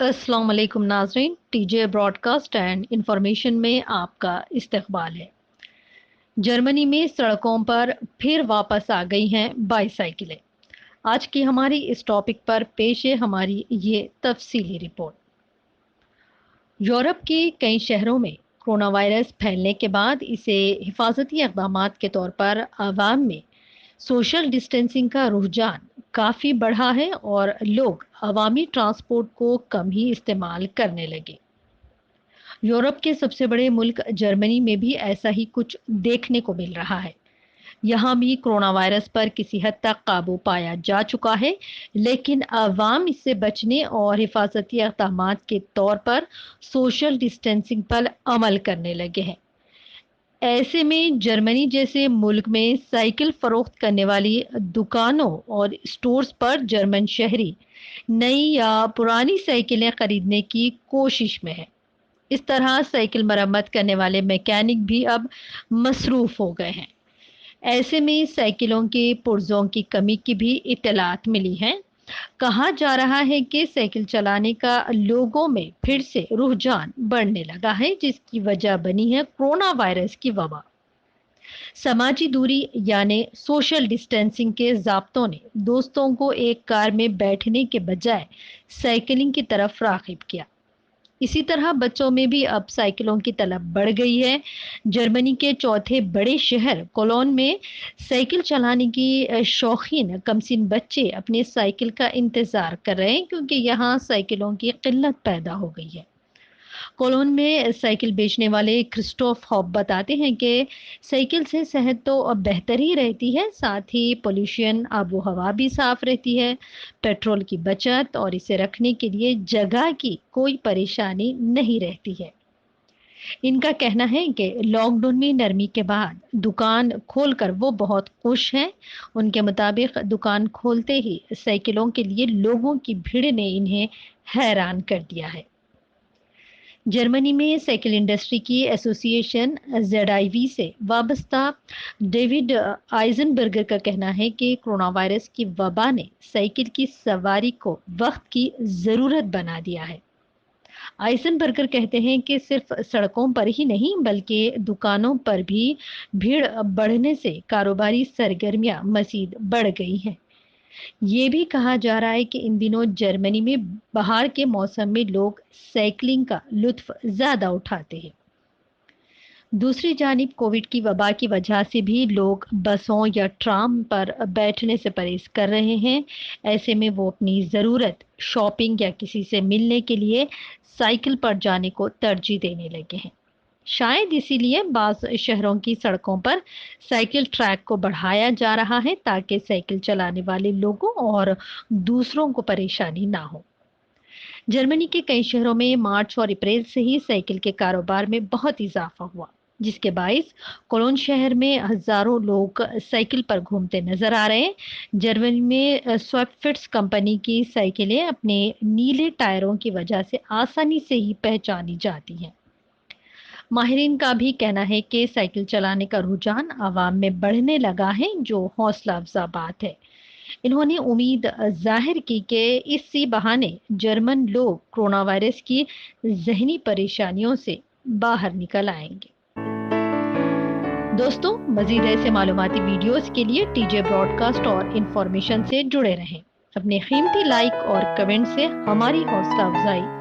अस्सलाम वालेकुम नाजरीन, टीजे ब्रॉडकास्ट एंड इंफॉर्मेशन में आपका इस्तकबाल है। जर्मनी में सड़कों पर फिर वापस आ गई हैं बाईसाइकिलें। आज की हमारी इस टॉपिक पर पेश है हमारी ये तफसीली रिपोर्ट। यूरोप के कई शहरों में कोरोना वायरस फैलने के बाद इसे हिफाजती इक़दाम के तौर पर आवाम में सोशल डिस्टेंसिंग का रुझान काफ़ी बढ़ा है और लोग अवामी ट्रांसपोर्ट को कम ही इस्तेमाल करने लगे। यूरोप के सबसे बड़े मुल्क जर्मनी में भी ऐसा ही कुछ देखने को मिल रहा है। यहाँ भी कोरोना वायरस पर किसी हद तक काबू पाया जा चुका है, लेकिन अवाम इससे बचने और हिफाजती इक़दाम के तौर पर सोशल डिस्टेंसिंग पर अमल करने लगे हैं। ऐसे में जर्मनी जैसे मुल्क में साइकिल फरोख्त करने वाली दुकानों और स्टोर्स पर जर्मन शहरी नई या पुरानी साइकिलें खरीदने की कोशिश में है। इस तरह साइकिल मरम्मत करने वाले मैकेनिक भी अब मसरूफ हो गए हैं। ऐसे में साइकिलों के पुर्जों की कमी की भी इत्तलात मिली हैं। कहा जा रहा है कि साइकिल चलाने का लोगों में फिर से रुझान बढ़ने लगा है, जिसकी वजह बनी है कोरोना वायरस की वबा। समाजी दूरी यानी सोशल डिस्टेंसिंग के ज़ाब्तों ने दोस्तों को एक कार में बैठने के बजाय साइकिलिंग की तरफ राग़िब किया। इसी तरह बच्चों में भी अब साइकिलों की तलब बढ़ गई है। जर्मनी के चौथे बड़े शहर कोलोन में साइकिल चलाने की शौकीन कमसिन बच्चे अपने साइकिल का इंतजार कर रहे हैं, क्योंकि यहाँ साइकिलों की किल्लत पैदा हो गई है। कोलोन में साइकिल बेचने वाले क्रिस्टोफ हॉप बताते हैं कि साइकिल से सेहत तो अब बेहतर ही रहती है, साथ ही पोल्यूशन आबो हवा भी साफ रहती है, पेट्रोल की बचत और इसे रखने के लिए जगह की कोई परेशानी नहीं रहती है। इनका कहना है कि लॉकडाउन में नरमी के बाद दुकान खोलकर वो बहुत खुश हैं। उनके मुताबिक दुकान खोलते ही साइकिलों के लिए लोगों की भीड़ ने इन्हें हैरान कर दिया है। जर्मनी में साइकिल इंडस्ट्री की एसोसिएशन ZIV से वाबस्ता डेविड आइजनबर्गर का कहना है कि कोरोना वायरस की वबा ने साइकिल की सवारी को वक्त की ज़रूरत बना दिया है। आइजनबर्गर कहते हैं कि सिर्फ सड़कों पर ही नहीं बल्कि दुकानों पर भी भीड़ बढ़ने से कारोबारी सरगर्मियां मजीद बढ़ गई हैं। ये भी कहा जा रहा है कि इन दिनों जर्मनी में बाहर के मौसम में लोग साइकिलिंग का लुत्फ ज्यादा उठाते हैं। दूसरी जानिब कोविड की वबा की वजह से भी लोग बसों या ट्राम पर बैठने से परहेज कर रहे हैं। ऐसे में वो अपनी ज़रूरत, शॉपिंग या किसी से मिलने के लिए साइकिल पर जाने को तरजीह देने लगे हैं। शायद इसीलिए बाज़ शहरों की सड़कों पर साइकिल ट्रैक को बढ़ाया जा रहा है, ताकि साइकिल चलाने वाले लोगों और दूसरों को परेशानी ना हो। जर्मनी के कई शहरों में मार्च और अप्रैल से ही साइकिल के कारोबार में बहुत इजाफा हुआ, जिसके बाइस कोलोन शहर में हजारों लोग साइकिल पर घूमते नजर आ रहे हैं। जर्मनी में स्वेपफिट्स कंपनी की साइकिलें अपने नीले टायरों की वजह से आसानी से ही पहचानी जाती हैं। माहिरीन का भी कहना है कि साइकिल चलाने का रुझान आवाम में बढ़ने लगा है, जो हौसला अफजा बात है। इन्होंने उम्मीद जाहिर की कि इसी बहाने जर्मन लोग कोरोना वायरस की जहनी परेशानियों से बाहर निकल आएंगे। दोस्तों, मजीद ऐसे मालूमाती वीडियोस के लिए टीजे ब्रॉडकास्ट और इंफॉर्मेशन से जुड़े रहें। अपने कीमती लाइक और कमेंट से हमारी हौसला अफजाई